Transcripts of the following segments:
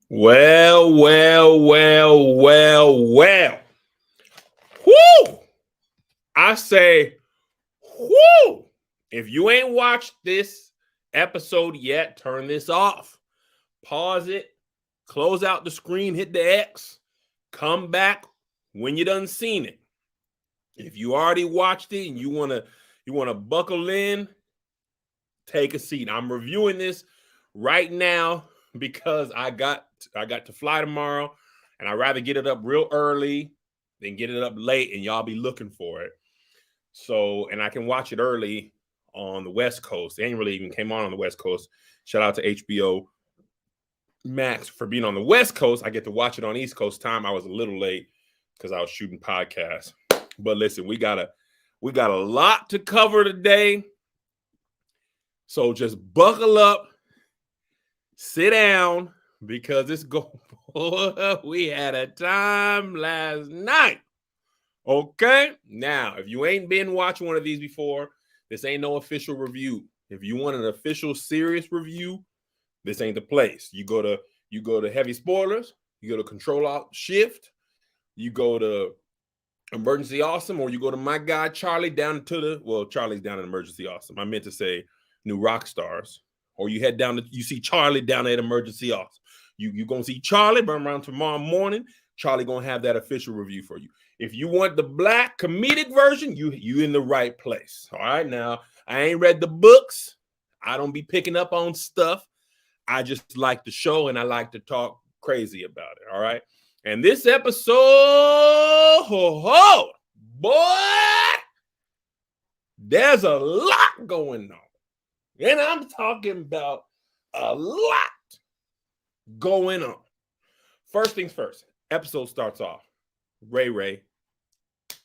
Well. Whoo! I say, whoo! If you ain't watched this episode yet, turn this off. Pause it, close out the screen, hit the X, come back when you done seen it. If you already watched it and you wanna buckle in, take a seat. I'm reviewing this right now because I got to fly tomorrow, and I'd rather get it up real early than get it up late and y'all be looking for it. So, and I can watch it early on the West Coast. It ain't really even came on the West Coast. Shout out to HBO Max for being on the West Coast. I get to watch it on East Coast time. I was a little late because I was shooting podcasts. But listen, we got a lot to cover today. So just buckle up, sit down, because it's going. We had a time last night. Okay? Now, if you ain't been watching one of these before, this ain't no official review. If you want an official serious review, this ain't the place. You go to Heavy Spoilers, you go to Control Alt Shift, you go to Emergency Awesome, or you go to my guy Charlie down to Charlie's down in Emergency Awesome. I meant to say New Rock Stars. Or you head down to, you see Charlie down at Emergency Awesome. You gonna see Charlie around tomorrow morning. Charlie gonna have that official review for you. If you want the black comedic version, you in the right place. All right, now I ain't read the books. I don't be picking up on stuff. I just like the show and I like to talk crazy about it. All right, and this episode, boy, there's a lot going on, and I'm talking about a lot going on. First things first, episode starts off. Rhaenyra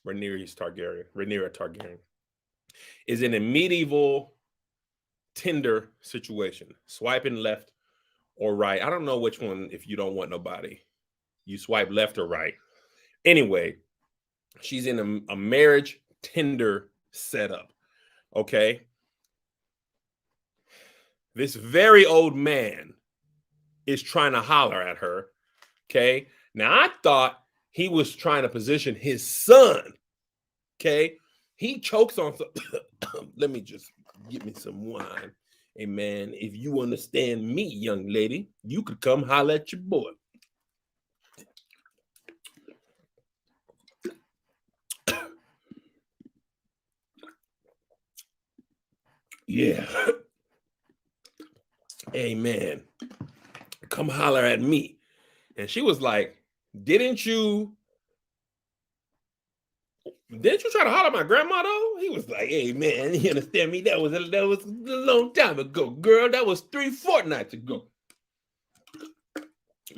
Targaryen is in a medieval Tinder situation, swiping left or right. I don't know which one. If you don't want nobody, you swipe left or right. Anyway, she's in a marriage Tinder setup. Okay. This very old man is trying to holler at her. Okay. Now I thought he was trying to position his son. Okay. He chokes on some. Let me just get me some wine. Hey man, if you understand me, young lady, you could come holler at your boy. Yeah. Hey man, come holler at me. And she was like, didn't you try to holler at my grandma though? He was like, hey man, you understand me? That was a long time ago, girl. That was 3 fortnights ago.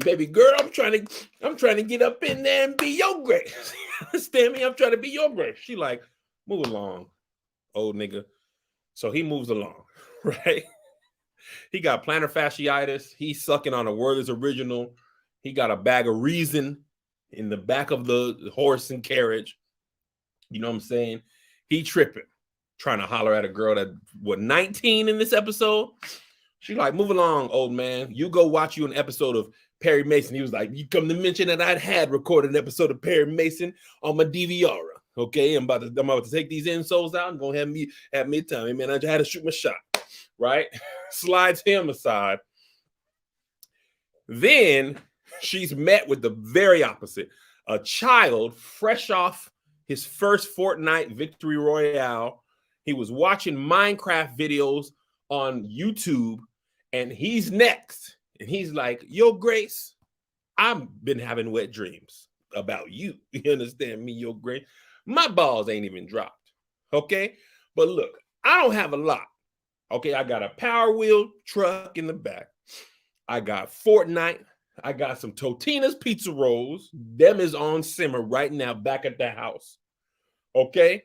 Baby girl, I'm trying to get up in there and be your grace. You understand me? I'm trying to be your grace. She like, move along, old nigga. So he moves along, right? He got plantar fasciitis. He's sucking on a Werther's Original. He got a bag of reason in the back of the horse and carriage. You know what I'm saying? He tripping, trying to holler at a girl that, 19 in this episode? She like, move along, old man. You go watch you an episode of Perry Mason. He was like, you come to mention that I had recorded an episode of Perry Mason on my DVR. Okay, I'm about to take these insoles out and gonna have me a time. Hey, man, I just had to shoot my shot, right? Slides him aside. Then she's met with the very opposite. A child fresh off his first Fortnite victory royale. He was watching Minecraft videos on YouTube, and he's next. And he's like, yo, Grace, I've been having wet dreams about you. You understand me, yo, Grace? My balls ain't even dropped. Okay? But look, I don't have a lot. Okay, I got a Power Wheel truck in the back. I got Fortnite. I got some Totina's pizza rolls. Them is on simmer right now back at the house. Okay?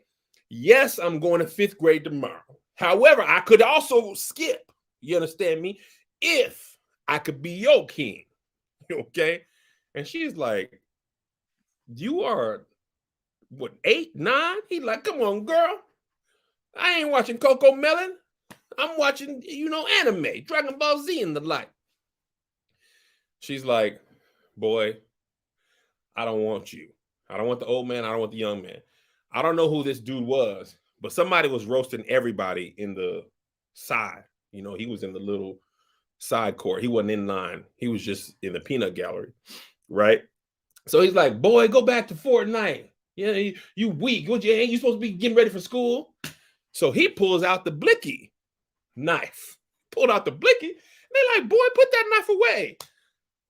Yes, I'm going to 5th grade tomorrow. However, I could also skip. You understand me? If I could be your king. Okay? And she's like, you are, 8, 9? He's like, come on, girl. I ain't watching Coco Melon. I'm watching, anime, Dragon Ball Z and the like. She's like, boy, I don't want you. I don't want the old man. I don't want the young man. I don't know who this dude was, but somebody was roasting everybody in the side. You know, he was in the little side court. He wasn't in line. He was just in the peanut gallery, right? So he's like, boy, go back to Fortnite. Yeah, you weak. Ain't you supposed to be getting ready for school? So he pulls out the blicky knife. Pulled out the blicky. And they're like, boy, put that knife away.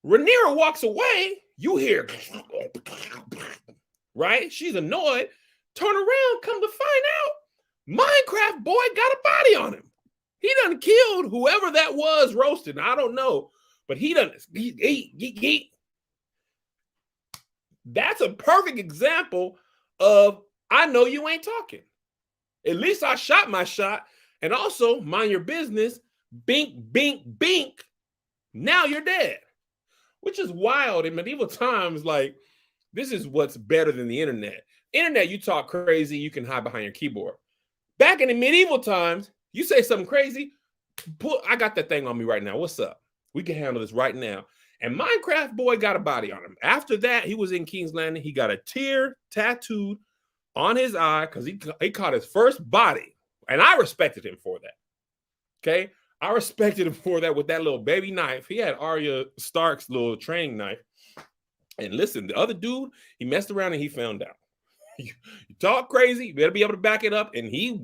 Rhaenyra walks away. You hear, right? She's annoyed. Turn around, come to find out, Minecraft boy got a body on him. He done killed whoever that was roasting. I don't know, but he done. That's a perfect example of I know you ain't talking. At least I shot my shot. And also, mind your business. Bink, bink, bink. Now you're dead. Which is wild. In medieval times, like, this is what's better than the internet. Internet, you talk crazy, you can hide behind your keyboard. Back in the medieval times, you say something crazy, I got that thing on me right now. What's up? We can handle this right now. And Minecraft boy got a body on him. After that, he was in King's Landing. He got a tear tattooed on his eye because he caught his first body. And I respected him for that. Okay? I respected him for that with that little baby knife. He had Arya Stark's little training knife. And listen, the other dude, he messed around and he found out. You talk crazy, you better be able to back it up. And he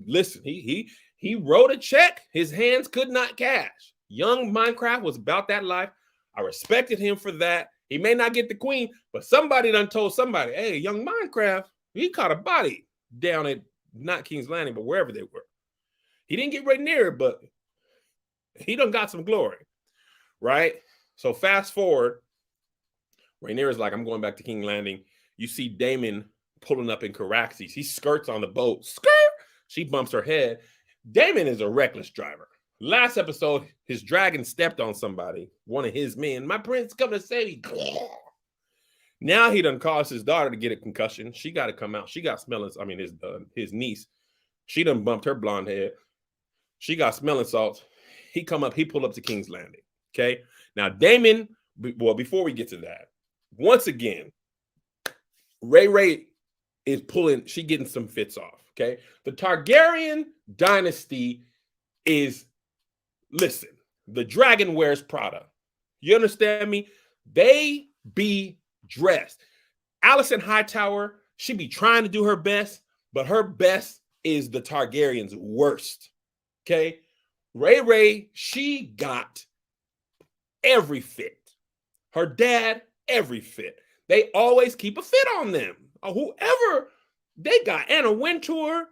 wrote a check his hands could not cash. Young Minecraft was about that life. I respected him for that. He may not get the queen, but somebody done told somebody, hey, young Minecraft, he caught a body down at not King's Landing, but wherever they were. He didn't get right near it, but he done got some glory, right? So fast forward, Rhaenyra's like, I'm going back to King's Landing. You see Daemon pulling up in Caraxes. He skirts on the boat. Skirt! She bumps her head. Daemon is a reckless driver. Last episode, his dragon stepped on somebody, one of his men. My prince coming to save me. Now he done caused his daughter to get a concussion. She got to come out. She got smelling. I mean, his niece. She done bumped her blonde head. She got smelling salts. He pulled up to King's Landing. Okay. Now Daemon. Well, before we get to that, once again, Ray is pulling. She getting some fits off. Okay. The Targaryen dynasty is. Listen, the dragon wears Prada. You understand me? They be dressed. Alicent Hightower, she be trying to do her best, but her best is the Targaryens' worst. Okay? Ray, she got every fit. Her dad, every fit. They always keep a fit on them. Whoever they got, Anna Wintour,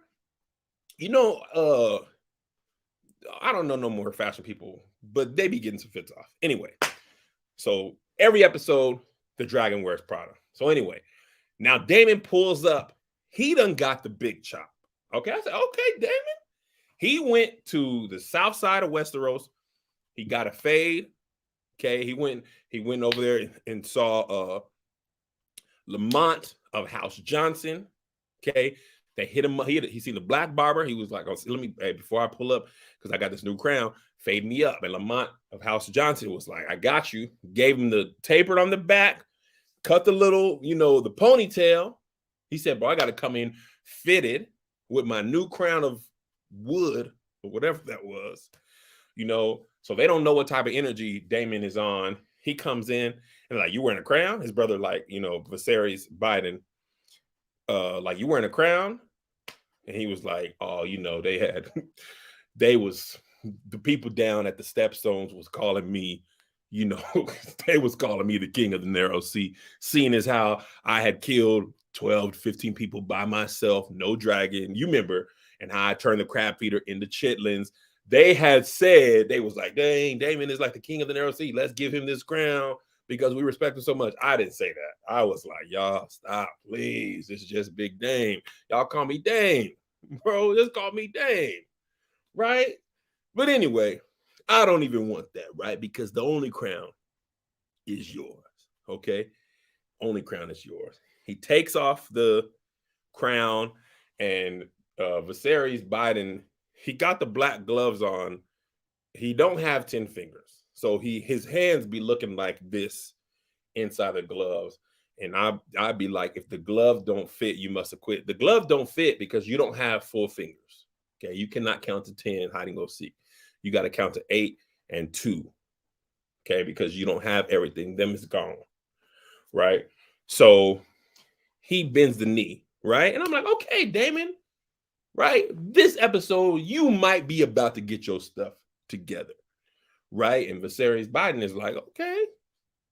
you know, I don't know no more fashion people, but they be getting some fits off. Anyway, so every episode, the dragon wears Prada. So anyway, now Daemon pulls up. He done got the big chop. Okay, I said, okay, Daemon. He went to the south side of Westeros. He got a fade. Okay, he went over there and saw Lamont of House Johnson. Okay. They hit him. He seen the black barber. He was like, oh, let me, hey, before I pull up, because I got this new crown, fade me up. And Lamont of House Johnson was like, I got you. Gave him the tapered on the back, cut the little, the ponytail. He said, bro, I got to come in fitted with my new crown of wood or whatever that was, so they don't know what type of energy Daemon is on. He comes in and like, you wearing a crown? His brother, like, Viserys Biden, like, you wearing a crown? And he was like, oh, the people down at the Stepstones was calling me, they was calling me the king of the narrow sea, seeing as how I had killed 12 to 15 people by myself, no dragon, you remember, and how I turned the crab feeder into chitlins. They had said, they was like, dang, Daemon is like the king of the narrow sea. Let's give him this crown because we respect him so much. I didn't say that. I was like, y'all stop, please. This is just Big Dame. Y'all call me Dame. Bro, just call me Dame. Right? But anyway, I don't even want that, right? Because the only crown is yours. Okay? Only crown is yours. He takes off the crown, and Viserys Biden, he got the black gloves on. He don't have 10 fingers. So his hands be looking like this inside the gloves. And I'd be like, if the glove don't fit, you must have quit. The glove don't fit because you don't have full fingers. Okay. You cannot count to 10 hide and go seek. You got to count to 8 and 2. Okay. Because you don't have everything. Them is gone. Right. So he bends the knee. Right. And I'm like, okay, Damon. Right. This episode, you might be about to get your stuff together. Right. And Viserys Biden is like, okay,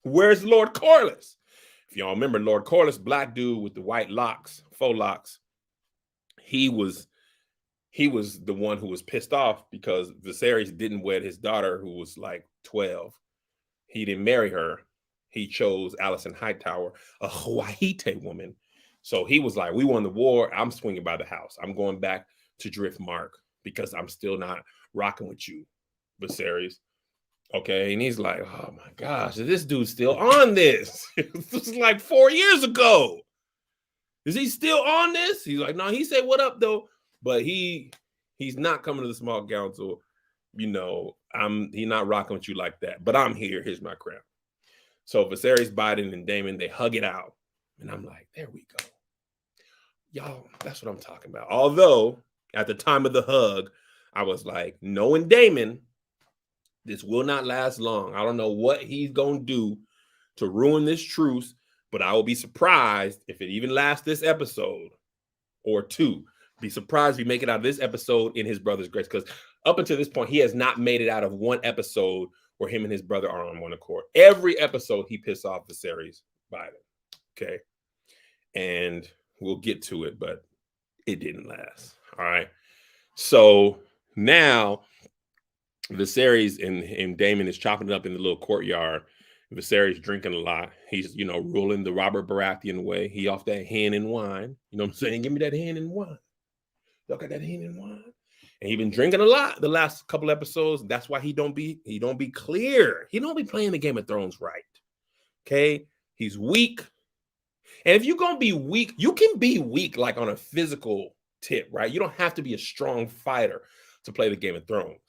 where's Lord Corlys? If y'all remember, Lord Corlys, black dude with the white locks, faux locks, he was the one who was pissed off because Viserys didn't wed his daughter, who was like 12. He didn't marry her. He chose Alicent Hightower, a Huahite woman. So he was like, we won the war. I'm swinging by the house. I'm going back to Driftmark because I'm still not rocking with you, Viserys. Okay. And he's like, oh my gosh, is this dude still on this? This is like 4 years ago. Is he still on this? He's like, no, he said, what up though? But he's not coming to the small council. You know, he's not rocking with you like that, but I'm here. Here's my crown. So Viserys Biden and Daemon, they hug it out. And I'm like, there we go. Y'all, that's what I'm talking about. Although at the time of the hug, I was like, knowing Daemon, this will not last long. I don't know what he's going to do to ruin this truce, but I will be surprised if it even lasts this episode or 2. Be surprised if we make it out of this episode in his brother's grace, because up until this point, he has not made it out of one episode where him and his brother are on one accord. Every episode, he pissed off Viserys Biden. Okay. And we'll get to it, but it didn't last. All right. So now Viserys and Daemon is chopping it up in the little courtyard. Viserys drinking a lot. He's, ruling the Robert Baratheon way. He off that hen and wine. You know what I'm saying? Give me that hen and wine. Y'all got that hen and wine. And he been drinking a lot the last couple episodes. That's why he don't be clear. He don't be playing the Game of Thrones right. Okay? He's weak. And if you're going to be weak, you can be weak like on a physical tip, right? You don't have to be a strong fighter to play the Game of Thrones.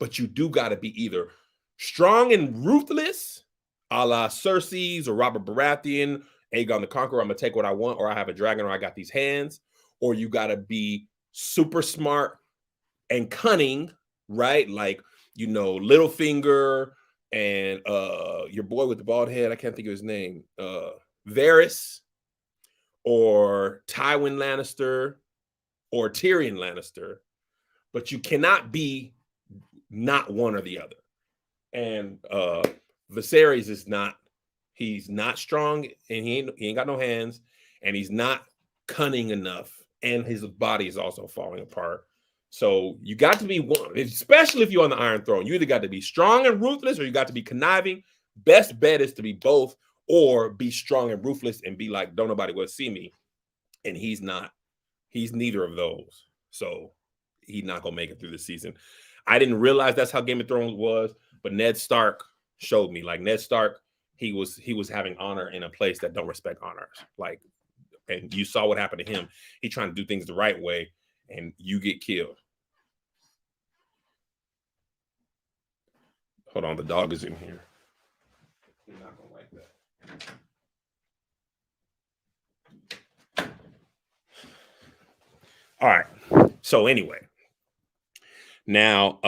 But you do got to be either strong and ruthless, a la Cersei's or Robert Baratheon, Aegon the Conqueror, I'm going to take what I want, or I have a dragon, or I got these hands. Or you got to be super smart and cunning, right? Like, Littlefinger and your boy with the bald head, I can't think of his name, Varys, or Tywin Lannister, or Tyrion Lannister. But you cannot be not one or the other. And Viserys is not, he's not strong, and he ain't got no hands, and he's not cunning enough, and his body is also falling apart. So you got to be one, especially if you're on the Iron Throne. You either got to be strong and ruthless, or you got to be conniving. Best bet is to be both, or be strong and ruthless and be like, don't nobody will see me. And he's not. He's neither of those. So he's not gonna make it through the season. I didn't realize that's how Game of Thrones was, but Ned Stark showed me. Like, Ned Stark, he was having honor in a place that don't respect honors. Like, and you saw what happened to him. He trying to do things the right way, and you get killed. Hold on, the dog is in here. He's not gonna like that. All right. So anyway, now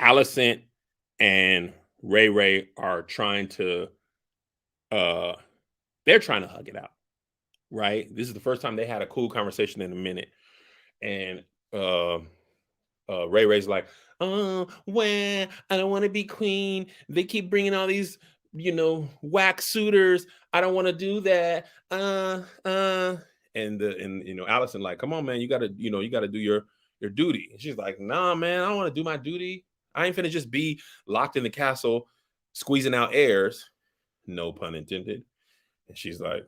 Alicent and Ray are trying to they're trying to hug it out, right? This is the first time they had a cool conversation in a minute. And Ray's like, oh, well, I don't want to be queen. They keep bringing all these, whack suitors. I don't want to do that. And Alicent like, come on, man, you gotta do your duty. And she's like, nah, man, I don't want to do my duty. I ain't finna just be locked in the castle, squeezing out heirs. No pun intended. And she's like,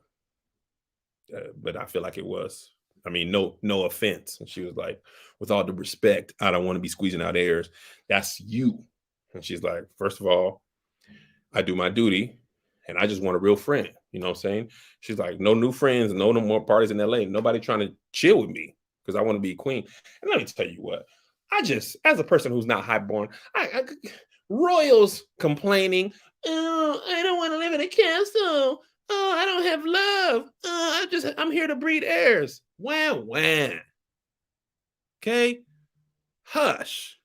but I feel like it was. I mean, no offense. And she was like, with all due respect, I don't want to be squeezing out heirs. That's you. And she's like, first of all, I do my duty, and I just want a real friend. You know what I'm saying? She's like, no new friends, no more parties in LA. Nobody trying to chill with me because I want to be a queen. And let me tell you what, I just, as a person who's not highborn, royals complaining, oh, I don't want to live in a castle. Oh, I don't have love. Oh, I'm here to breed heirs. Wah, wah. Okay? Hush.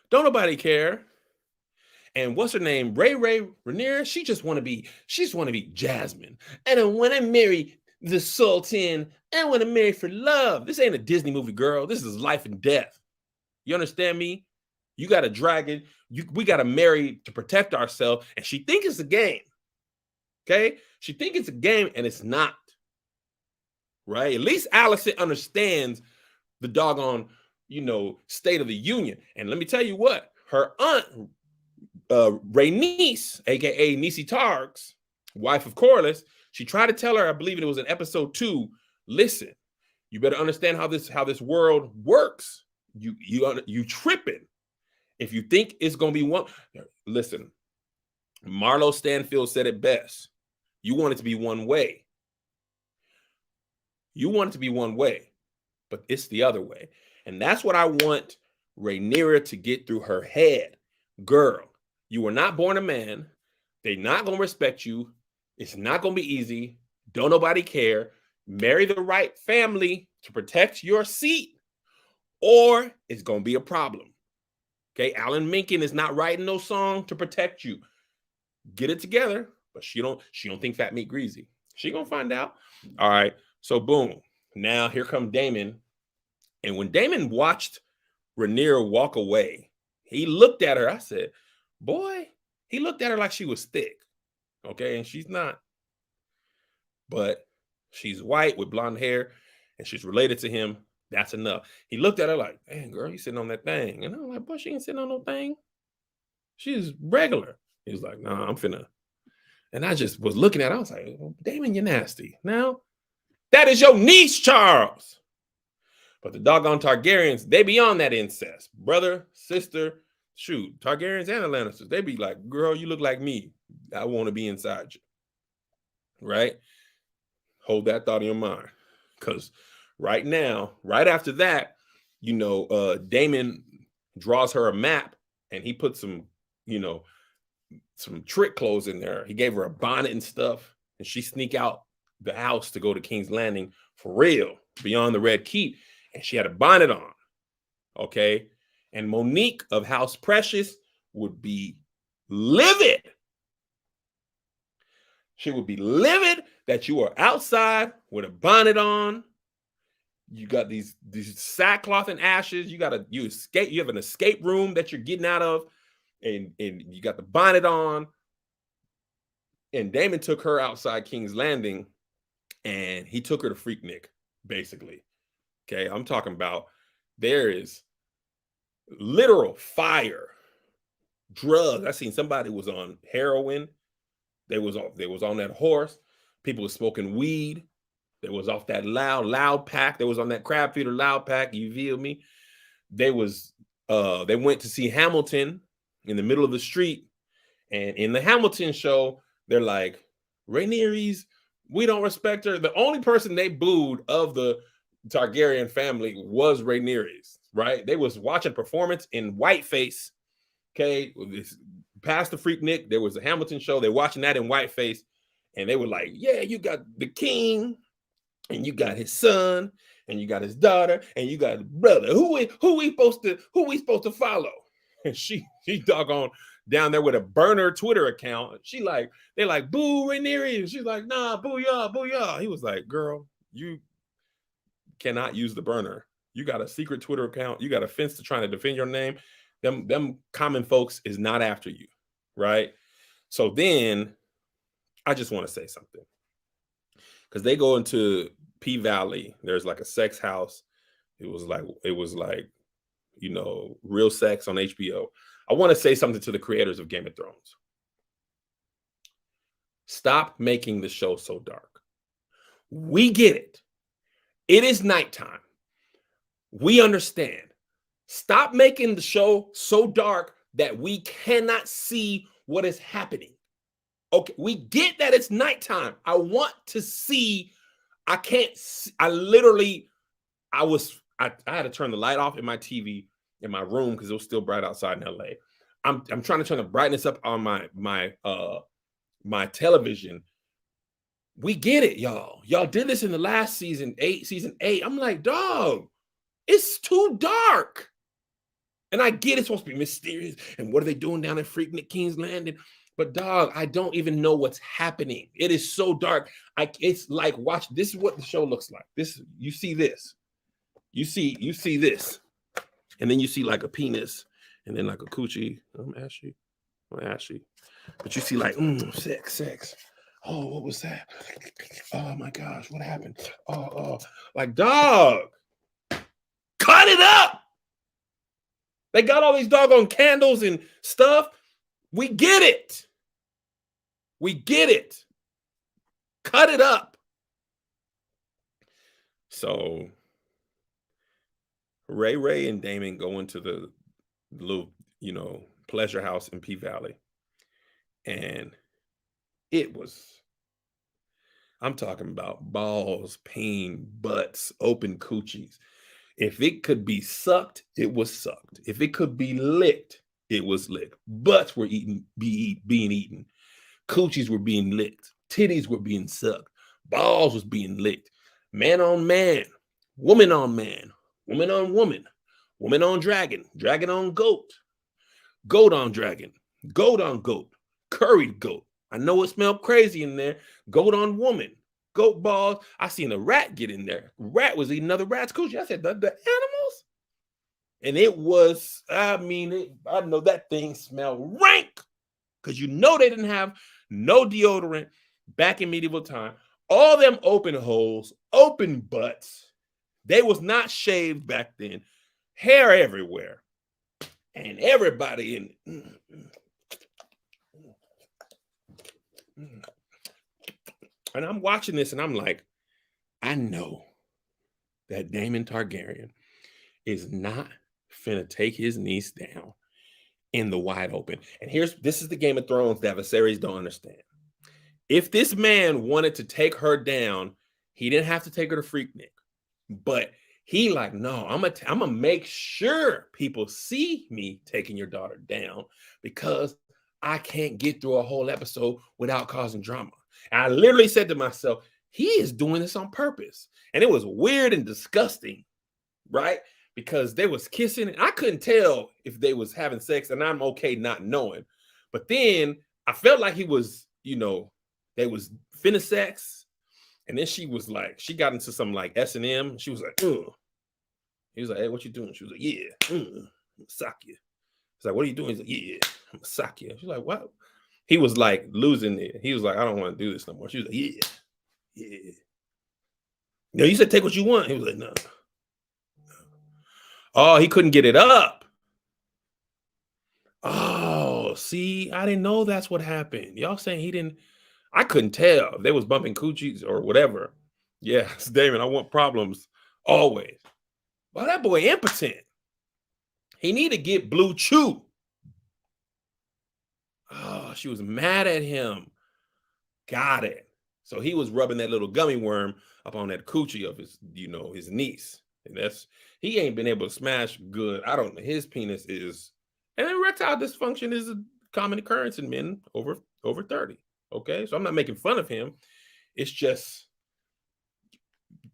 Don't nobody care. And what's her name? Ray Rhaenyra. She just want to be Jasmine. I don't want to marry the Sultan. I want to marry for love. This ain't a Disney movie, girl. This is life and death. You understand me? You got a dragon. We got to marry to protect ourselves. And she thinks it's a game. Okay? She thinks it's a game and it's not. Right? At least Allison understands the doggone, State of the Union. And let me tell you what, her aunt, Rhaenys, aka Nisi Targs, wife of Corlys, she tried to tell her, I believe it was in episode 2, listen, you better understand how this world works. You tripping. If you think it's gonna be one, listen, Marlo Stanfield said it best. You want it to be one way. You want it to be one way, but it's the other way. And that's what I want Rhaenyra to get through her head. Girl, you were not born a man. They're not going to respect you. It's not going to be easy. Don't nobody care. Marry the right family to protect your seat, or it's going to be a problem. Okay, Alan Menken is not writing no song to protect you. Get it together, but she don't think fat meat greasy. She going to find out. All right, so boom. Now here comes Daemon. And when Daemon watched Rhaenyra walk away, he looked at her. I said, boy, he looked at her like she was thick. Okay, and she's not. But she's white with blonde hair, and she's related to him. That's enough. He looked at her like, dang, girl, you sitting on that thing. And I'm like, boy, she ain't sitting on no thing. She's regular. He was like, nah, I'm finna. And I just was looking at her. I was like, oh, Daemon, you're nasty. Now, that is your niece, Charles. But the doggone Targaryens, they be on that incest. Brother, sister, shoot, Targaryens and the Lannisters, they be like, girl, you look like me. I want to be inside you. Right? Hold that thought in your mind. Because right now, right after that, Daemon draws her a map and he put some trick clothes in there. He gave her a bonnet and stuff, and she sneak out the house to go to King's Landing for real, beyond the Red Keep. And she had a bonnet on, okay? And Monique of House Precious would be livid. She would be livid that you are outside with a bonnet on. You got these sackcloth and ashes. You have an escape room that you're getting out of, and you got the bonnet on. And Daemon took her outside King's Landing, and he took her to Freaknik, basically. Okay, I'm talking about there is literal fire, drugs. I seen somebody was on heroin. They was on that horse. People was smoking weed. They was off that loud pack. They was on that crab feeder loud pack. You feel me? They went to see Hamilton in the middle of the street. And in the Hamilton show, they're like, Rhaenyra, we don't respect her. The only person they booed of the Targaryen family was Rhaenyra, right? They was watching performance in whiteface. Okay, past the Freaknik, there was a Hamilton show. They're watching that in whiteface, and they were like, "Yeah, you got the king, and you got his son, and you got his daughter, and you got his brother. Who we supposed to follow?" And she doggone down there with a burner Twitter account. They're like, "Boo Rhaenyra." She's like, "Nah, booyah, booyah." He was like, "Girl, you cannot use the burner. You got a secret Twitter account. You got a fence to trying to defend your name. Them common folks is not after you, right?" So then I just want to say something, because they go into P Valley. There's like a sex house. It was like real sex on HBO. I want to say something to the creators of Game of Thrones. Stop making the show so dark. We get it. It is nighttime. We understand. Stop making the show so dark that we cannot see what is happening. Okay, we get that it's nighttime. I want to see. I can't see. I had to turn the light off in my TV in my room because it was still bright outside in LA. I'm trying to turn the brightness up on my television. We get it, y'all. Y'all did this in the last season 8. I'm like, dog, it's too dark. And I get it's supposed to be mysterious. And what are they doing down in freaking King's Landing? But dog, I don't even know what's happening. It is so dark. It's like, watch. This is what the show looks like. You see this. You see this, and then you see like a penis, and then like a coochie. I'm ashy. But you see like sex. Oh, what was that? Oh my gosh, what happened? Oh, like dog, cut it up. They got all these doggone candles and stuff. We get it. Cut it up. So Ray and Damon go into the little, pleasure house in P Valley. And I'm talking about balls, pain, butts, open coochies. If it could be sucked, it was sucked. If it could be licked, it was licked. Butts were being eaten. Coochies were being licked. Titties were being sucked. Balls was being licked. Man on man. Woman on man. Woman on woman. Woman on dragon. Dragon on goat. Goat on dragon. Goat on goat. Curried goat. I know it smelled crazy in there. Goat on woman. Goat balls. I seen a rat get in there. Rat was eating another rat's coochie. I said, the animals? And it was, I know that thing smelled rank. Because they didn't have no deodorant back in medieval time. All them open holes, open butts. They was not shaved back then. Hair everywhere. And everybody in. And I'm watching this and I'm like, I know that Daemon Targaryen is not finna take his niece down in the wide open. And this is the Game of Thrones that Viserys don't understand. If this man wanted to take her down, he didn't have to take her to Freaknik. But he like, no, I'm gonna make sure people see me taking your daughter down because I can't get through a whole episode without causing drama. And I literally said to myself, he is doing this on purpose. And it was weird and disgusting, right? Because they was kissing and I couldn't tell if they was having sex, and I'm okay not knowing. But then I felt like he was, they was finna sex. And then she was like, she got into some like S&M. She was like, ugh. He was like, hey, what you doing? She was like, yeah, I'm gonna sock you. He's like, what are you doing? He's like, yeah, I'm gonna sock you. She's like, what? He was like losing it. He was like, I don't want to do this no more. She was like, yeah. No, you said take what you want. He was like, no. Oh, he couldn't get it up. Oh, see, I didn't know that's what happened. Y'all saying he didn't. I couldn't tell if they was bumping coochies or whatever. Yes, Damon, I want problems always. Well, that boy impotent. He need to get Blue Chew. Oh, she was mad at him. Got it. So he was rubbing that little gummy worm up on that coochie of his, his niece. And he ain't been able to smash good. I don't know. His penis is, and erectile dysfunction is a common occurrence in men over 30. Okay. So I'm not making fun of him. It's just,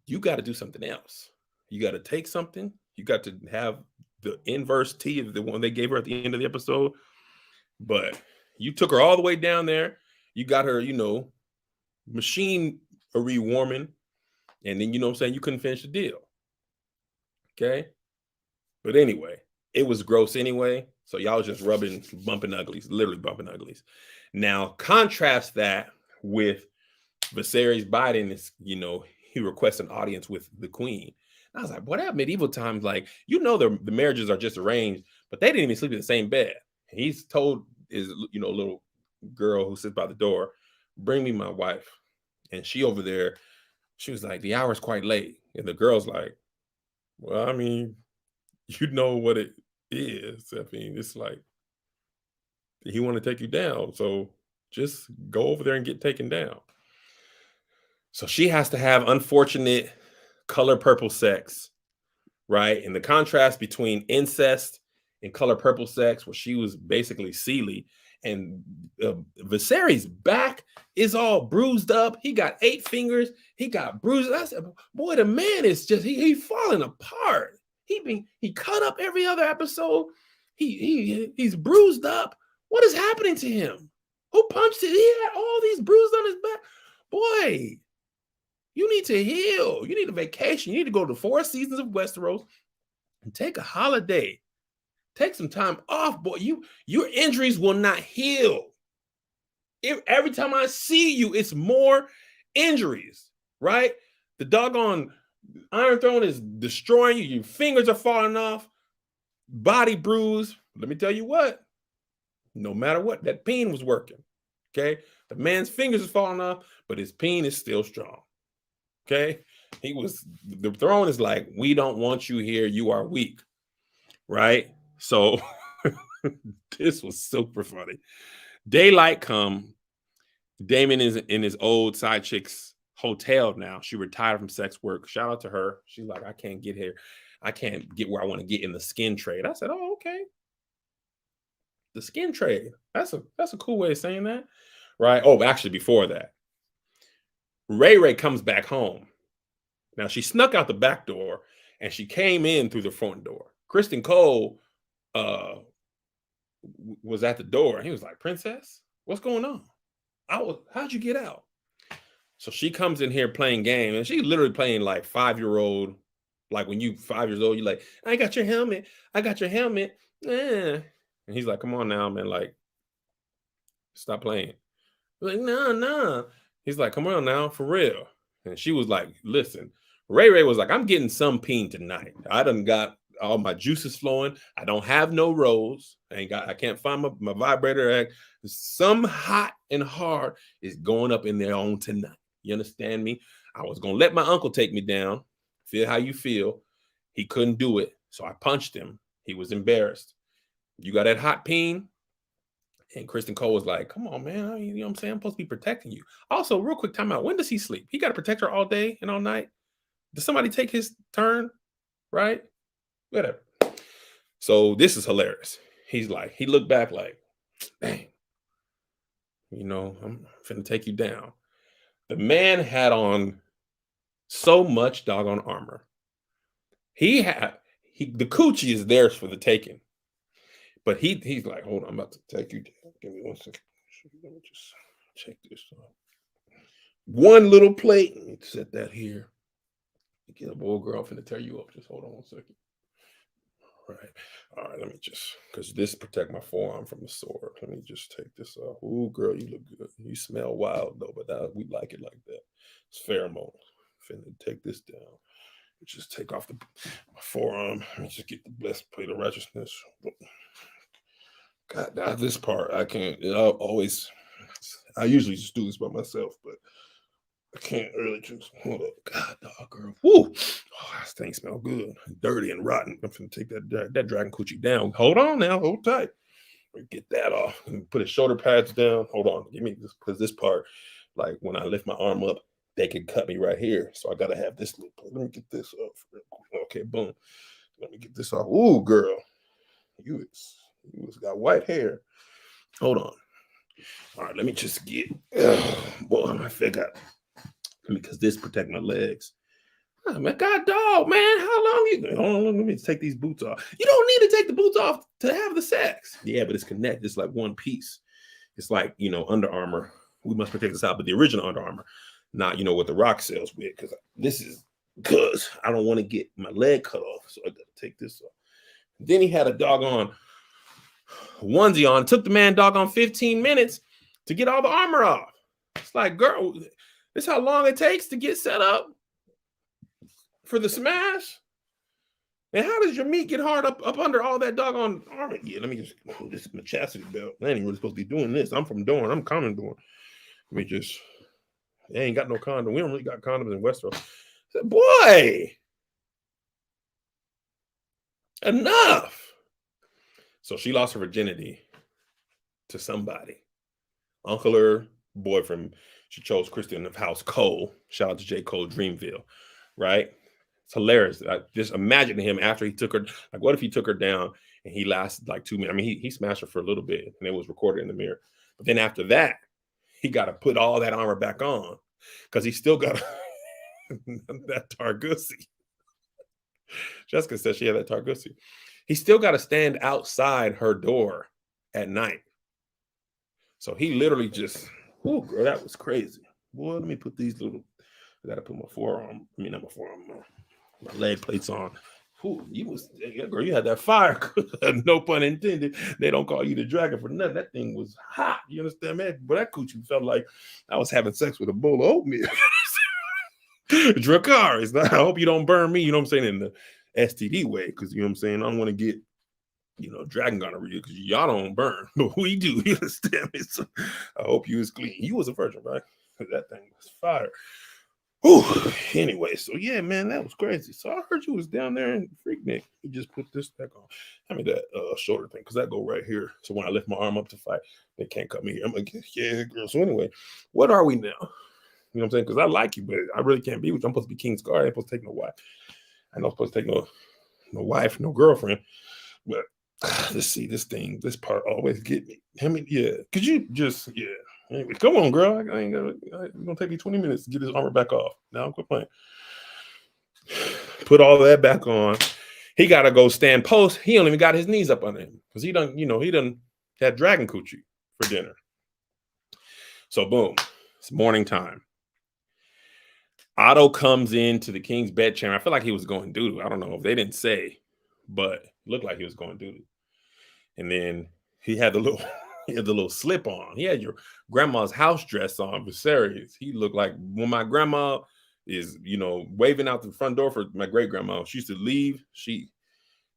you got to do something else. You got to take something. You got to have the inverse T of the one they gave her at the end of the episode. But you took her all the way down there. You got her, machinery warming. And then, you couldn't finish the deal. Okay. But anyway, it was gross anyway. So y'all just bumping uglies, literally bumping uglies. Now, contrast that with Viserys Biden is, he requests an audience with the queen. And I was like, what happened medieval times? Like, the marriages are just arranged, but they didn't even sleep in the same bed. And he's told his, little girl who sits by the door, bring me my wife. And she over there, she was like, the hour's quite late. And the girl's like, well, I mean, you know what it is. I mean, it's like, he want to take you down. So just go over there and get taken down. So she has to have unfortunate color purple sex, right? And the contrast between incest in Color Purple sex, where she was basically Sealy, and Viserys' back is all bruised up. He got 8 fingers. He got bruises. I said, boy, the man is just he's falling apart. He cut up every other episode. He's bruised up. What is happening to him? Who punched it? He had all these bruises on his back. Boy, you need to heal. You need a vacation. You need to go to 4 seasons of Westeros and take a holiday. Take some time off, boy. Your injuries will not heal. Every time I see you, it's more injuries, right? The doggone Iron Throne is destroying you. Your fingers are falling off. Body bruise. Let me tell you what. No matter what, that peen was working. Okay? The man's fingers is falling off, but his peen is still strong. Okay? The throne is like, we don't want you here. You are weak. Right? So this was super funny. Daylight come. Damon is in his old side chick's hotel now. She retired from sex work. Shout out to her. She's like, I can't get here. I can't get where I want to get in the skin trade. I said, oh, okay. The skin trade. That's a cool way of saying that. Right? Oh, actually, before that, Ray comes back home. Now, she snuck out the back door and she came in through the front door. Kristen Cole was at the door. He was like, Princess, what's going on? How'd you get out? So she comes in here playing game, and she's literally playing like 5-year-old. Like when you 5 years old, you're like, I got your helmet. I got your helmet. And he's like, come on now, man. Like, stop playing. Like, no. He's like, come on now, for real. And she was like, listen, Ray was like, I'm getting some peen tonight. I done got all my juices flowing. I don't have no rose. I can't find my vibrator. Some hot and hard is going up in there on tonight. You understand me? I was going to let my uncle take me down. Feel how you feel. He couldn't do it. So I punched him. He was embarrassed. You got that hot peen? And Kristen Cole was like, come on, man. You know what I'm saying? I'm supposed to be protecting you. Also, real quick time out. When does he sleep? He got to protect her all day and all night. Does somebody take his turn? Right? Whatever. So this is hilarious. He looked back like, dang, I'm finna take you down. The man had on so much doggone armor. The coochie is theirs for the taking. But he's like, hold on, I'm about to take you down. Give me 1 second. Let me just check this out. One little plate. Let me set that here. Get a boy, girl, I'm finna tear you up. Just hold on 1 second. All right, let me just, because this protect my forearm from the sword. Let me just take this off. Ooh, girl, you look good. You smell wild, though, but we like it like that. It's pheromone. Finna take this down. Just take off my forearm. Let me just get the blessed plate of righteousness. God, now this part, I can't, I usually just do this by myself, but I can't really just, hold up. God, dog, girl. Woo! Oh, this thing smells good. Dirty and rotten. I'm finna take that dragon coochie down. Hold on now. Hold tight. Get that off. Put his shoulder pads down. Hold on. Give me this, because this part, like when I lift my arm up, they can cut me right here. So I got to have this little part. Let me get this off. Okay, boom. Let me get this off. Ooh, girl. You got white hair. Hold on. All right, let me just get, boy, my feet got, because this protect my legs. Oh, my God, dog, man, how long you? Hold on, let me take these boots off. You don't need to take the boots off to have the sex. Yeah, but it's connected. It's like one piece. It's like, Under Armour. We must protect this out, but the original Under Armour, not, what the Rock sells with, because I don't want to get my leg cut off, so I got to take this off. Then he had a doggone onesie on. Took the man doggone 15 minutes to get all the armor off. It's like, girl, this is how long it takes to get set up for the smash. And how does your meat get hard up under all that doggone armor? Yeah, let me just, this is my chastity belt. I ain't really supposed to be doing this. I'm from Dorne. I'm common Dorne. Let me just, they ain't got no condom. We don't really got condoms in Westeros. I said, boy, enough. So she lost her virginity to somebody. Uncle or boyfriend. She chose Christian of House Cole. Shout out to J. Cole Dreamville, right? It's hilarious. I just imagine him after he took her. Like, what if he took her down and he lasted like 2 minutes. I mean, he smashed her for a little bit, and it was recorded in the mirror. But then after that, he got to put all that armor back on because he still got that Targussy. Jessica said she had that Targussy. He still got to stand outside her door at night. So he literally just, oh, girl, that was crazy. Boy, let me put these little, I got to put my forearm, I mean, not my forearm, my leg plates on. Ooh, girl, you had that fire. No pun intended. They don't call you the dragon for nothing. That thing was hot. You understand, man? But that coochie felt like I was having sex with a bowl of oatmeal. Dracarys. I hope you don't burn me, you know what I'm saying, in the STD way, because, you know what I'm saying, I don't want to get, dragon gonorrhea, because y'all don't burn, but we do. You understand me? So I hope you was clean. You was a virgin, right? That thing was fire. Ooh, anyway, so yeah, man, that was crazy. So I heard you was down there in Freaknik. You just put this back on. Hand me that shoulder thing, because that go right here. So when I lift my arm up to fight, they can't cut me here. I'm like, yeah, girl. So anyway, what are we now? You know what I'm saying? Because I like you, but I really can't be with you. I'm supposed to be King's guard. I ain't supposed to take no wife. I'm not supposed to take no wife, no girlfriend. But let's see, this part always get me. I mean, yeah. Could you just, yeah. Anyway, come on, girl. It's gonna take me 20 minutes to get this armor back off. Now I'm quit playing. Put all that back on. He gotta go stand post. He don't even got his knees up under him because he done had dragon coochie for dinner. So boom, it's morning time. Otto comes into the king's bedchamber. I feel like he was going doo-doo. I don't know if they didn't say, but it looked like he was going doo-doo. And then he had the little slip on. He had your grandma's house dress on, Viserys. He looked like when my grandma is, waving out the front door for my great grandma. She used to leave. She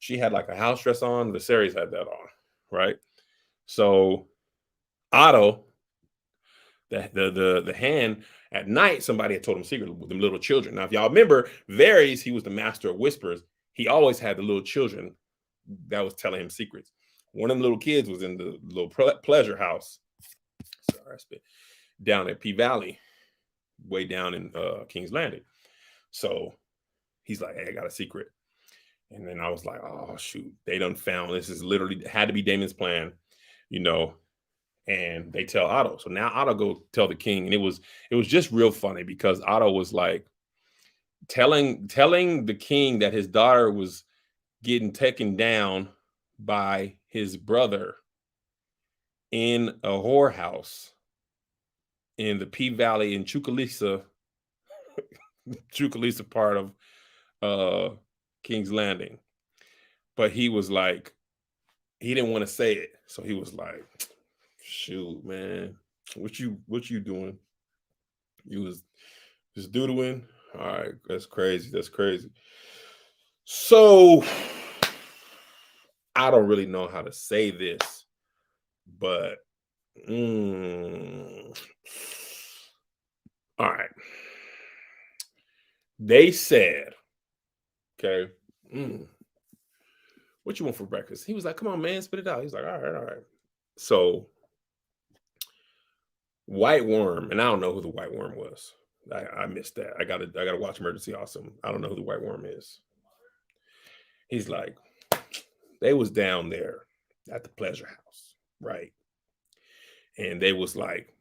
had like a house dress on. Viserys had that on, right? So Otto, the hand at night, somebody had told him secretly with them little children. Now, if y'all remember, Varys, he was the master of whispers. He always had the little children that was telling him secrets. One of the little kids was in the little pleasure house. Sorry, I spit. Down at P Valley, way down in King's Landing. So he's like, hey, I got a secret. And then I was like, oh, shoot. They done found this. Is literally had to be Daemon's plan, and they tell Otto. So now Otto go tell the king. And it was just real funny because Otto was like telling the king that his daughter was getting taken down by his brother in a whorehouse in the P Valley in Chucalissa part of King's Landing. But he was like, he didn't want to say it. So he was like, shoot, man, what you doing? You was just doodling? All right, that's crazy. So I don't really know how to say this, but all right. They said, okay, what you want for breakfast? He was like, come on, man, spit it out. He's like, all right. So White Worm, and I don't know who the White Worm was. I missed that. I gotta watch Emergency Awesome. I don't know who the White Worm is. He's like, they was down there at the pleasure house, right? And they was like,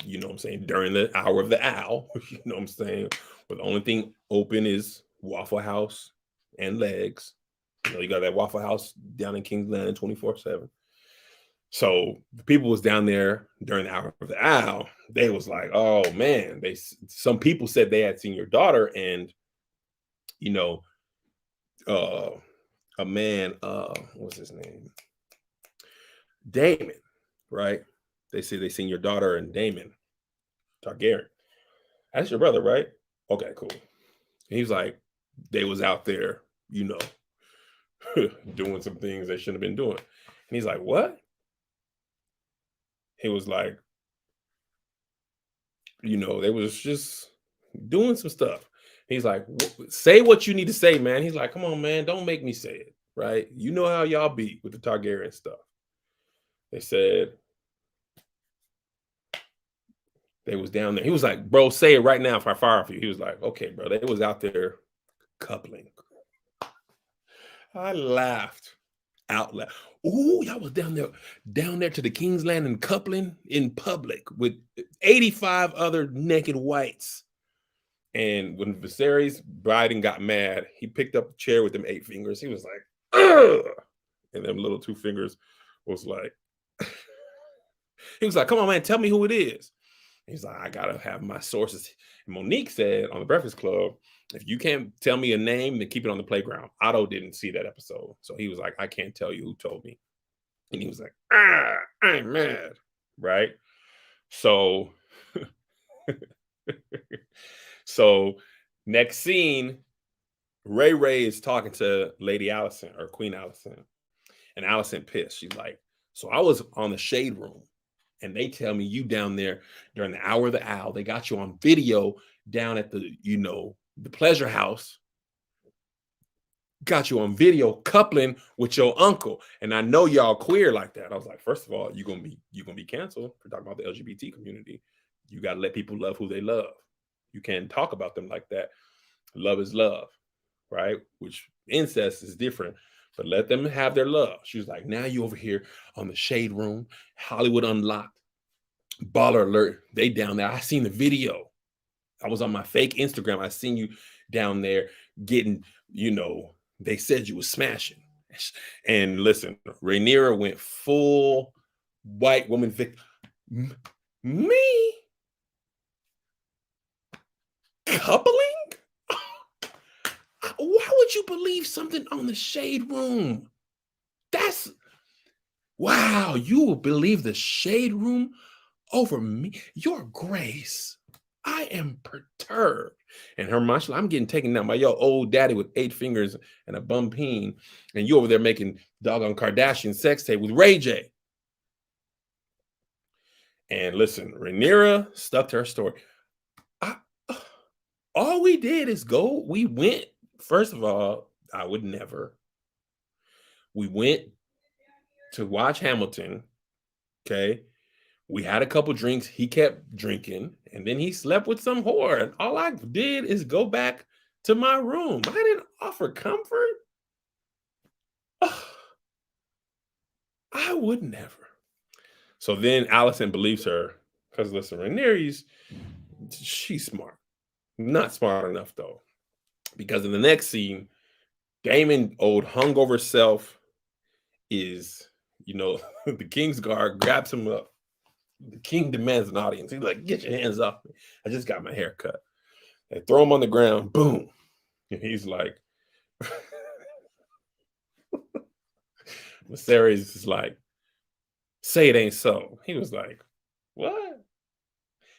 you know what I'm saying, during the hour of the owl, you know what I'm saying, where the only thing open is Waffle House and Legs. You got that Waffle House down in King's Landing 24/7. So the people was down there during the hour of the owl. They was like, oh man, some people said they had seen your daughter, and a man, what's his name? Daemon, right? They say they seen your daughter and Daemon Targaryen. That's your brother, right? Okay, cool. And he was like, they was out there, doing some things they shouldn't have been doing. And he's like, what? He was like, they was just doing some stuff. He's like, say what you need to say, man. He's like, come on, man, don't make me say it, right? You know how y'all be with the Targaryen stuff. They said they was down there. He was like, bro, say it right now if I fire for you. He was like, okay, bro. They was out there coupling. I laughed out loud. Ooh, y'all was down there to the King's Landing coupling in public with 85 other naked whites. And when Viserys Biden got mad, he picked up the chair with them 8 fingers. He was like, ugh! And them little 2 fingers was like, he was like, come on, man, tell me who it is. He's like, I gotta have my sources. And Monique said on the Breakfast Club, if you can't tell me a name, then keep it on the playground. Otto didn't see that episode. So he was like, I can't tell you who told me. And he was like, I'm mad. Right? So, so next scene, Ray is talking to Lady Allison or Queen Allison. And Allison pissed. She's like, so I was on the shade room and they tell me you down there during the hour of the owl. They got you on video down at the, the pleasure house. Got you on video coupling with your uncle. And I know y'all queer like that. I was like, first of all, you're gonna be canceled for talking about the LGBT community. You gotta let people love who they love. You can't talk about them like that. Love is love, right? Which incest is different. But let them have their love. She was like, now you over here on the shade room, Hollywood Unlocked, Baller Alert. They down there. I seen the video. I was on my fake Instagram. I seen you down there getting, they said you was smashing. And listen, Rhaenyra went full white woman victim. Me? Coupling? Why would you believe something on the shade room? Wow, you will believe the shade room over me? Your Grace, I am perturbed. And her mind, I'm getting taken down by your old daddy with 8 fingers and a bum peen, and you over there making doggone Kardashian sex tape with Ray J. And listen, Rhaenyra stuck to her story. All we did is go. We went. First of all, I would never. We went to watch Hamilton. Okay. We had a couple drinks. He kept drinking, and then he slept with some whore. And all I did is go back to my room. I didn't offer comfort. Ugh. I would never. So then Allison believes her because listen, Rhaenyra, she's smart. Not smart enough though, because in the next scene, Daemon, old hungover self, is the King's Guard grabs him up. The king demands an audience. He's like, get your hands off me. I just got my hair cut. They throw him on the ground. Boom. And he's like, Viserys is like, say it ain't so. He was like, what?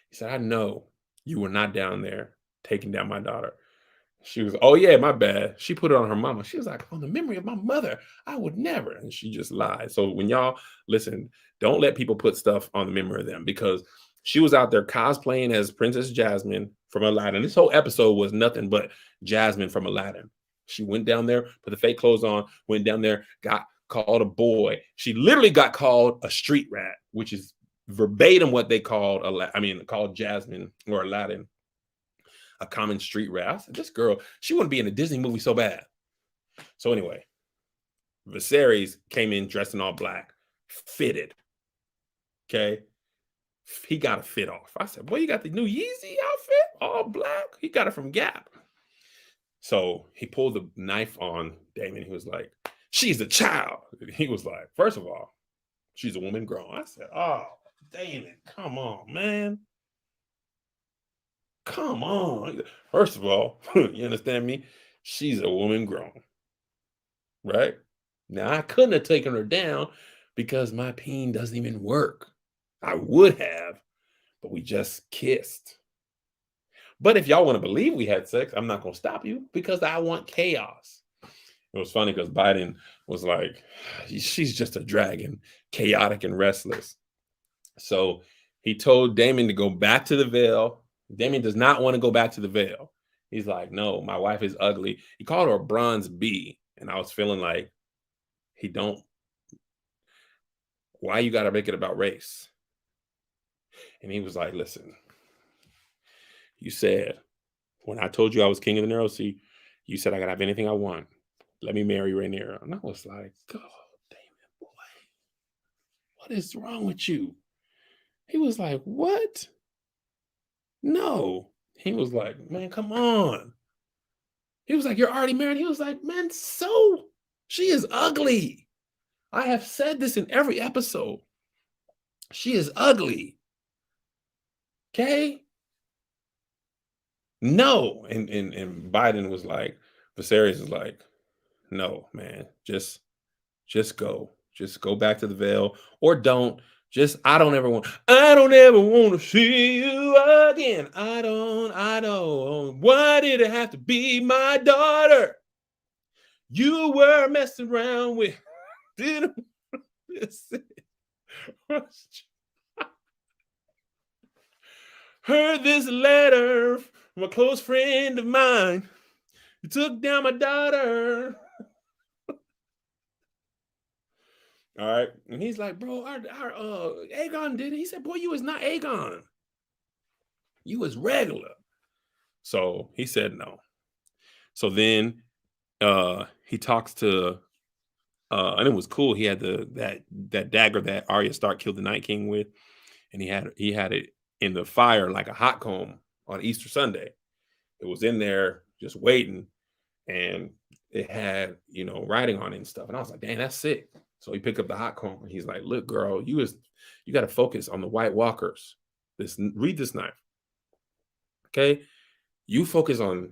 He said, I know you were not down there taking down my daughter. She was, oh yeah, my bad. She put it on her mama. She was like, on the memory of my mother, I would never. And she just lied. So when y'all listen, don't let people put stuff on the memory of them, because she was out there cosplaying as Princess Jasmine from Aladdin. This whole episode was nothing but Jasmine from Aladdin. She went down there, put the fake clothes on, went down there, got called a boy. She literally got called a street rat, which is verbatim what they called called Jasmine or Aladdin. A common street rat. I said, this girl, she wouldn't be in a Disney movie so bad. So anyway, Viserys came in dressed in all black, fitted. Okay. He got a fit off. I said, boy, you got the new Yeezy outfit, all black. He got it from Gap. So he pulled the knife on Daemon. He was like, she's a child. He was like, first of all, she's a woman grown. I said, oh, Daemon, come on, man. Come on. First of all, you understand me? She's a woman grown. Right? Now, I couldn't have taken her down because my peen doesn't even work. I would have, but we just kissed. But if y'all want to believe we had sex, I'm not going to stop you because I want chaos. It was funny because Biden was like, she's just a dragon, chaotic and restless. So he told Daemon to go back to the Vale. Daemon does not want to go back to the Vale. He's like, no, my wife is ugly. He called her a bronze bee. And I was feeling like, why you got to make it about race? And he was like, listen, you said, when I told you I was king of the Narrow Sea, you said I could have anything I want. Let me marry Rhaenyra. And I was like, God. what is wrong with you? He was like, what? No. He was like, man, come on. He was like, you're already married. He was like, man, so she is ugly. I have said this in every episode. She is ugly. Okay. No. And Biden was like, Viserys is like, no, man, just go. Just go back to the veil or don't. Just I don't ever want to see you again. I don't. Why did it have to be my daughter? You were messing around with didn't heard this letter from a close friend of mine. You took down my daughter. All right. And he's like, bro, our Aegon did it. He said, boy, you was not Aegon. You was regular. So he said no. So then he talks to and it was cool. He had that dagger that Arya Stark killed the Night King with, and he had it in the fire like a hot comb on Easter Sunday. It was in there just waiting, and it had writing on it and stuff. And I was like, dang, that's sick. So he picked up the hot comb and he's like, look, girl, you got to focus on the White Walkers. Read this knife. Okay. You focus on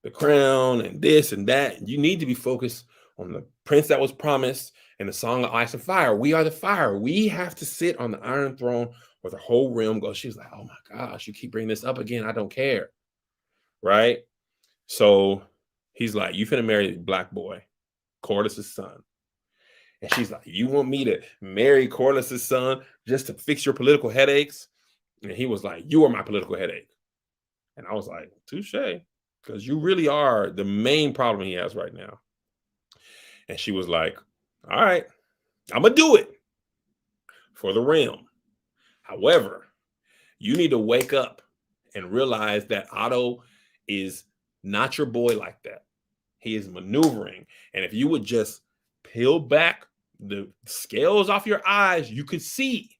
the crown and this and that. You need to be focused on the prince that was promised and the song of ice and fire. We are the fire. We have to sit on the Iron Throne where the whole realm goes. She's like, oh my gosh, you keep bringing this up again. I don't care. Right. So he's like, you finna marry the black boy, Corlys's son. And she's like, you want me to marry Corlys's son just to fix your political headaches? And he was like, you are my political headache. And I was like, touche, because you really are the main problem he has right now. And she was like, all right, I'm going to do it for the realm. However, you need to wake up and realize that Otto is not your boy like that. He is maneuvering. And if you would just peel back the scales off your eyes, you could see.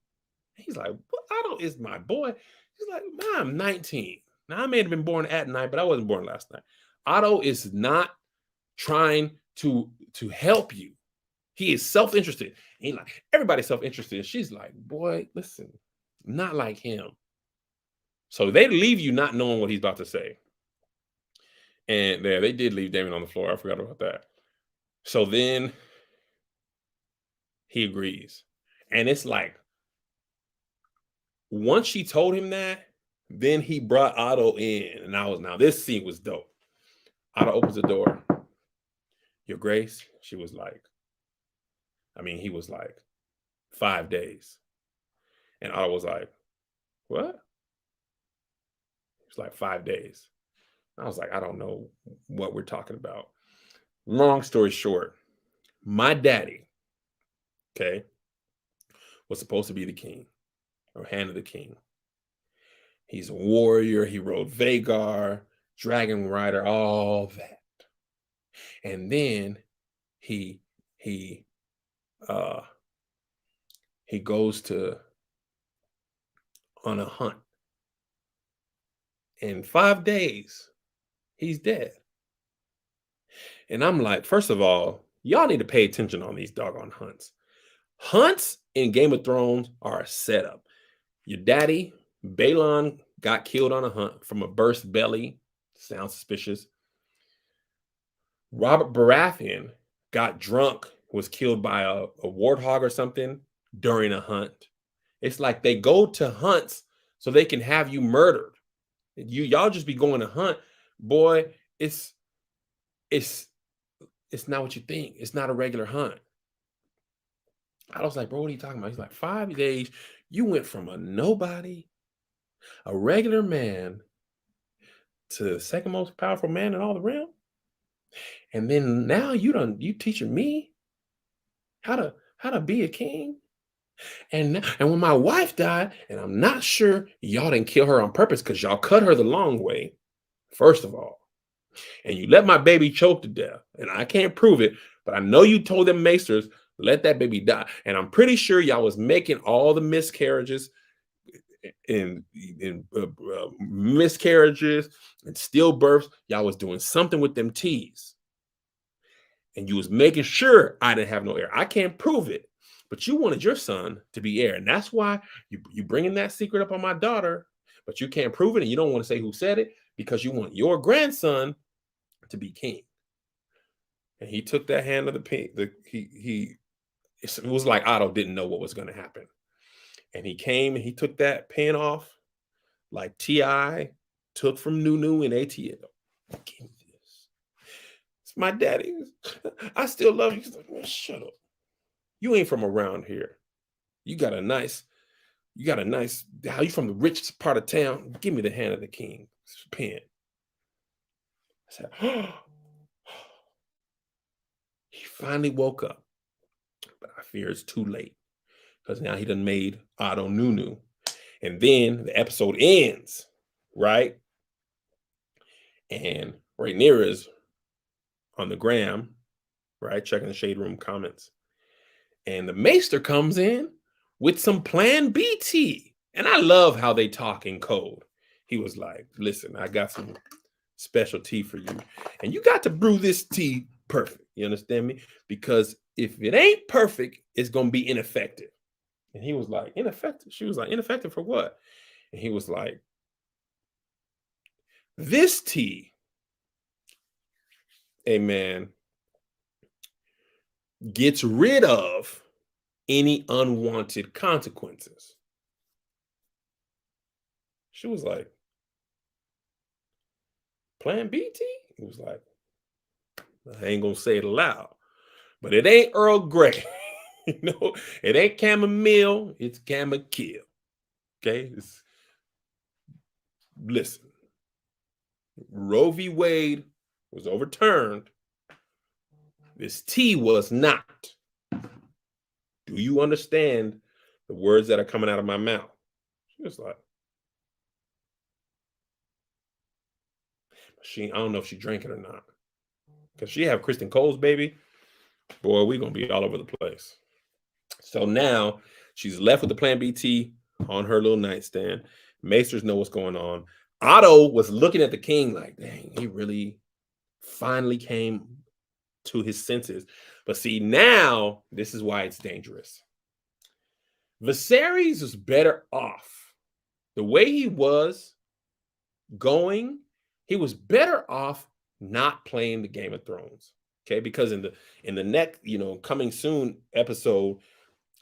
He's like, well, Otto is my boy. He's like, I'm 19. Now, I may have been born at night, but I wasn't born last night. Otto is not trying to help you. He is self-interested. He's like, everybody's self-interested. She's like, boy, listen, not like him. So they leave you not knowing what he's about to say. And there, they did leave Damon on the floor. I forgot about that. So then he agrees. And it's like, once she told him that, then he brought Otto in. And now this scene was dope. Otto opens the door. Your Grace, she was like, he was like, 5 days. And Otto was like, what? It was like 5 days. I was like, I don't know what we're talking about. Long story short, my daddy, okay, was supposed to be the king or hand of the king. He's a warrior. He rode Vagar, dragon rider, all that. And then he goes on a hunt. In 5 days, he's dead. And I'm like, first of all, y'all need to pay attention on these doggone hunts. Hunts in Game of Thrones are a setup. Your daddy, Balon, got killed on a hunt from a burst belly. Sounds suspicious. Robert Baratheon got drunk, was killed by a warthog or something during a hunt. It's like they go to hunts so they can have you murdered. Y'all just be going to hunt. Boy, it's not what you think. It's not a regular hunt. I was like, bro, what are you talking about? He's like, 5 days. You went from a nobody, a regular man, to the second most powerful man in all the realm. And then now you teaching me how to be a king. And when my wife died, and I'm not sure y'all didn't kill her on purpose because y'all cut her the long way, first of all. And you let my baby choke to death. And I can't prove it, but I know you told them maesters, Let that baby die. And I'm pretty sure y'all was making all the miscarriages and miscarriages and stillbirths. Y'all was doing something with them T's. And you was making sure I didn't have no heir. I can't prove it, but you wanted your son to be heir. And that's why you bringing that secret up on my daughter, but you can't prove it. And you don't want to say who said it because you want your grandson to be king. And he took that hand of the pen. It was like Otto didn't know what was going to happen. And he came and he took that pen off like T.I. took from Nunu and ATL. Give me this. It's my daddy. I still love you. He's like, man, shut up. You ain't from around here. You got a nice, how you from the richest part of town? Give me the hand of the king pen. I said, oh. He finally woke up. But I fear it's too late because now he done made Otto Nunu. And then the episode ends, right? And Rhaenyra is on the gram, right? Checking the Shade Room comments. And the Maester comes in with some Plan B tea. And I love how they talk in code. He was like, listen, I got some special tea for you. And you got to brew this tea perfect. You understand me? Because if it ain't perfect, it's going to be ineffective. And he was like, ineffective? She was like, ineffective for what? And he was like, this tea, amen, gets rid of any unwanted consequences. She was like, Plan B tea? He was like, I ain't gonna say it aloud, but it ain't Earl Grey. You know, it ain't chamomile, it's chamomile. Okay? Listen, Roe v. Wade was overturned. This tea was not. Do you understand the words that are coming out of my mouth? She was like, I don't know if she drank it or not. Because she have Kristen Cole's baby, boy, we're going to be all over the place. So now she's left with the Plan B tea on her little nightstand. Maesters know what's going on. Otto was looking at the king like, dang, he really finally came to his senses. But see, now this is why it's dangerous. Viserys is better off. The way he was going, he was better off not playing the Game of Thrones. Okay, because in the next, coming soon episode,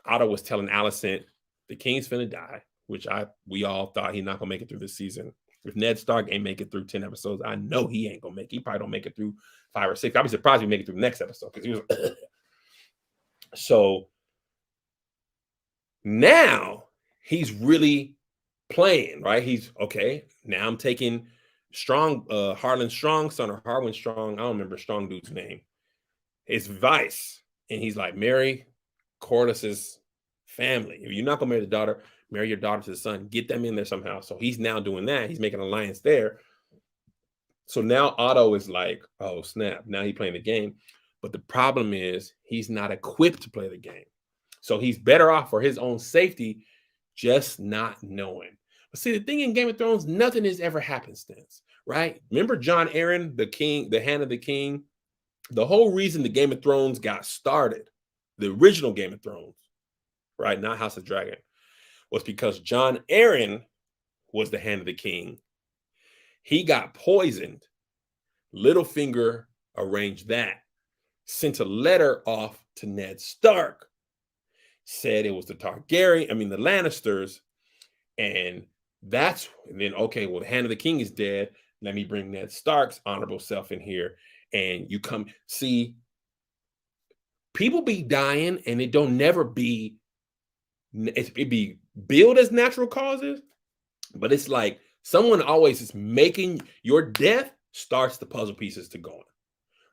Otto was telling Alicent the king's finna die, which we all thought he's not gonna make it through this season. If Ned Stark ain't make it through 10 episodes, I know he ain't gonna make it. He probably don't make it through 5 or 6. I'd be surprised if he make it through the next episode because he was so now he's really playing, right? He's okay. Now I'm taking Harlan Strong, son of Harwin Strong. I don't remember Strong dude's name. His advice, and he's like, marry Corlys's family. If you're not gonna marry the daughter, marry your daughter to the son. Get them in there somehow. So he's now doing that. He's making an alliance there. So now Otto is like, oh snap! Now he's playing the game. But the problem is he's not equipped to play the game. So he's better off for his own safety, just not knowing. But see, the thing in Game of Thrones, nothing is ever happenstance, right? Remember Jon Arryn, the king, the Hand of the King? The whole reason the Game of Thrones got started, the original Game of Thrones, right? Not House of Dragon, was because Jon Arryn was the Hand of the King. He got poisoned. Littlefinger arranged that, sent a letter off to Ned Stark, said it was the Lannisters, and then, okay, well, the Hand of the King is dead. Let me bring Ned Stark's honorable self in here. And you come see, people be dying and it don't never be, it be billed as natural causes, but it's like someone always is making your death starts the puzzle pieces to going,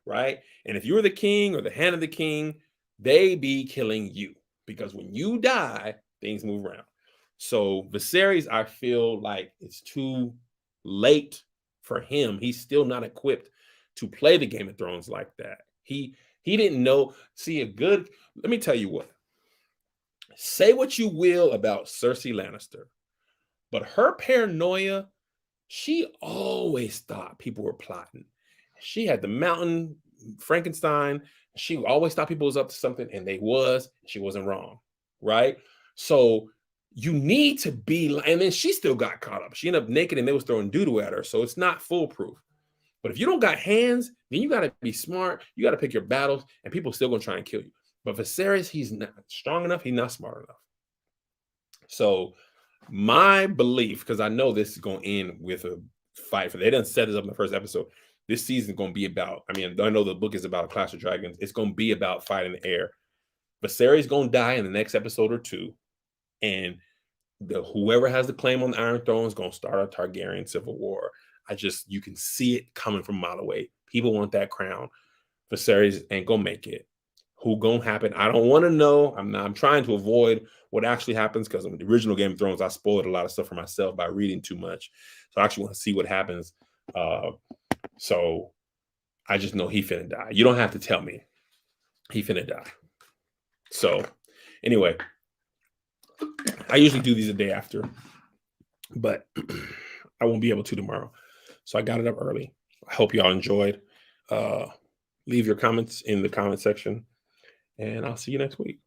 right? And if you're the king or the Hand of the King, they be killing you because when you die, things move around. So Viserys, I feel like it's too late for him. He's still not equipped to play the Game of Thrones like that. He He didn't know. See, let me tell you what. Say what you will about Cersei Lannister, but her paranoia, she always thought people were plotting. She had the mountain, Frankenstein. She always thought people was up to something, and they was. She wasn't wrong, right? So you need to be, and then she still got caught up. She ended up naked, and they was throwing doo-doo at her, so it's not foolproof. But if you don't got hands, then you got to be smart. You got to pick your battles, and people still gonna try and kill you. But Viserys, he's not strong enough. He's not smart enough. So my belief, because I know this is going to end with a fight. They didn't set this up in the first episode. This season is going to be about, I mean, I know the book is about a Clash of Dragons. It's going to be about fighting the air. Viserys going to die in the next episode or two. And whoever has the claim on the Iron Throne is going to start a Targaryen civil war. You can see it coming from a mile away. People want that crown. Viserys ain't going to make it. Who going to happen? I don't want to know. I'm trying to avoid what actually happens, because in the original Game of Thrones, I spoiled a lot of stuff for myself by reading too much. So I actually want to see what happens. So I just know he finna die. You don't have to tell me. He finna die. So anyway, I usually do these a day after, but I won't be able to tomorrow. So I got it up early. I hope y'all enjoyed. Leave your comments in the comment section, and I'll see you next week.